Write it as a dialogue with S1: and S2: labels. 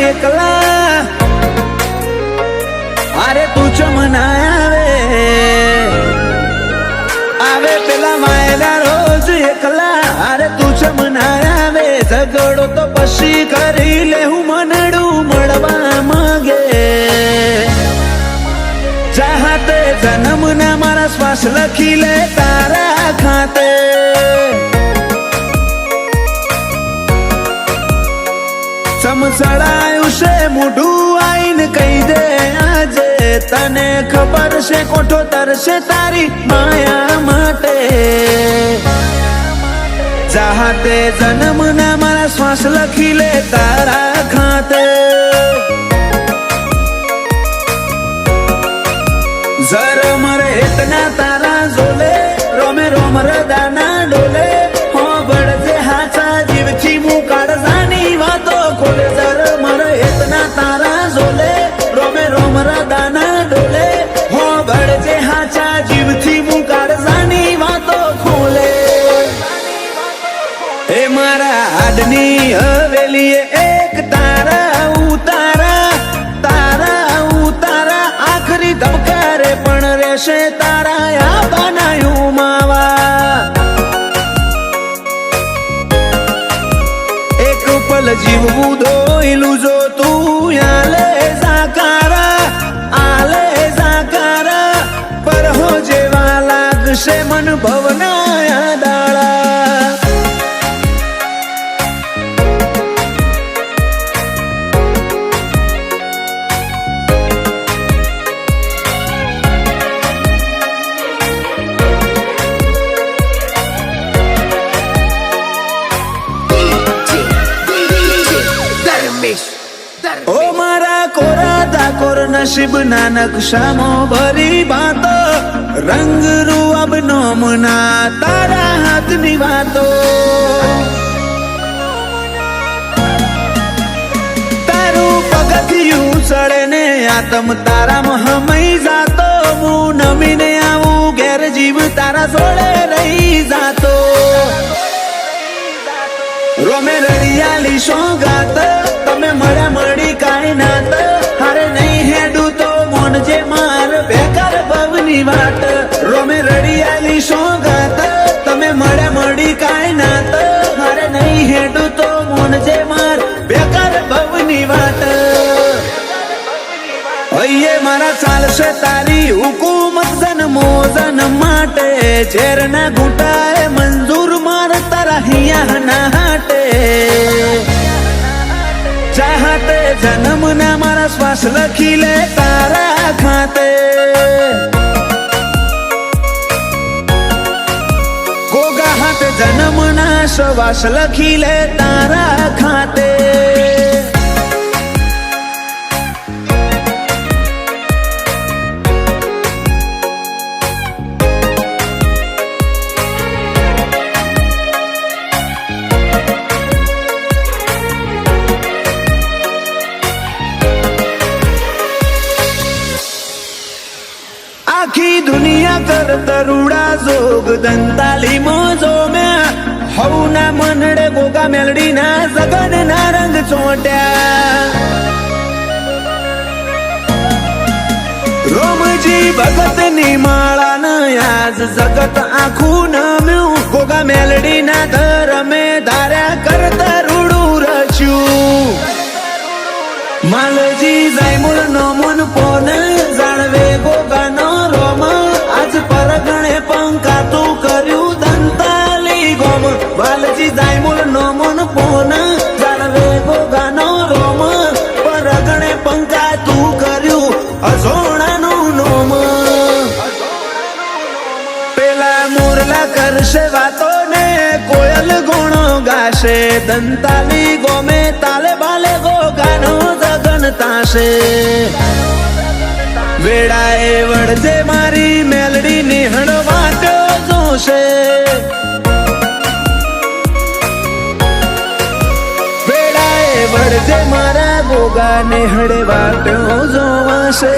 S1: એકલા અરે તું ચમના આવે પેલા માયલા રોજ એકલા અરે તું ચમના આવે ઝઘડો તો પછી કરી લે હું મનડું મળવા માંગે ચાહતે જન્મના મારા શ્વાસ લખી લે તારા ખાતે સમસળાયું છે મોઢું આઈને કહી દે આજે તને ખબર છે કોઠો તરશે તારી માયા માટે ચાહતે જન્મના મારા શ્વાસ લખી લે તારા ખાતે जर मरे इतना तारा जोले रोमे रोम रदाना डोले हो बड़जे हाचा जीव छी मु काढजानी वातो खोले जर मरे इतना तारा जोले रोमे रोम रदाना डोले हो बड़जे हाचा जीव छी मु काढजानी वातो खोले ए मारा आडनी हवेली एक तारा उतारा आखरी धबकारे पण रेशे तारा या बनायूं मावा एक पल जीवવું દોયલું જો તું આલે જાકારા પર હો જેવા લાગશે મન ભવના દાળા ओ मारा कोरा दाकोर नसीब ना नक्शामो भरी बातो रंग रूअब नोमना तारा हाथनी वातो तारू पगथिયું चढ़े ने आत्म तारा महमई जातो मु नमीने आऊं घेर जीव तारा जोड़े रही जातो रोमे रड़ियाली सोगात तमे मळ्या मळी काई नात हारे नहीं हेडू तो मोनजे मार बेकार भवनी वाट रोमे रड़ियाली सोगात तमे मळ्या मळी काई नात हारे नहीं हेडू तो मोनजे मार बेकार भवनी वाट अये मारा चालशे तारी हुकूमत जन्मो जन्म माटे झेरना घूंटाए मंजूर मार तारा हिया ना हाटे चाहते जन्मना मारा श्वास लखी ले तारा खाते गोगा हाथ जन्मना श्वास लखी ले तारा खाते आखी दुनिया कर तरुड़ा जोग दंताली मोजो में हौना मनडे गोगा मेलडी ना जगन ना रंग चोट्या रोमजी भगत नी माळा न आज जगत आखू नम्यू गोगा मेलडी ना धरमे धार्या कर तरुडू रच्यू मालजी जाय मूळ नमून पोन जाणवे गोगा नो रोम आज परगणे पंका तू कर्यू दंताली गोम मालजी जाय मूळ नमून पोन जाणवे गोगा नो रोम परगणे पंका तू कर्यू अजोणानु नोम पेला मोरला करशे वातो ने कोयल गुणो गाशे दंताली गोमे ताले बाले गोगानो जगन ताशे वेड़ाए वड़जे मारी मेलडी निहण वाटो जोशे वेड़ाए वड़जे मारा गोगा निहण वाटो जोवाशे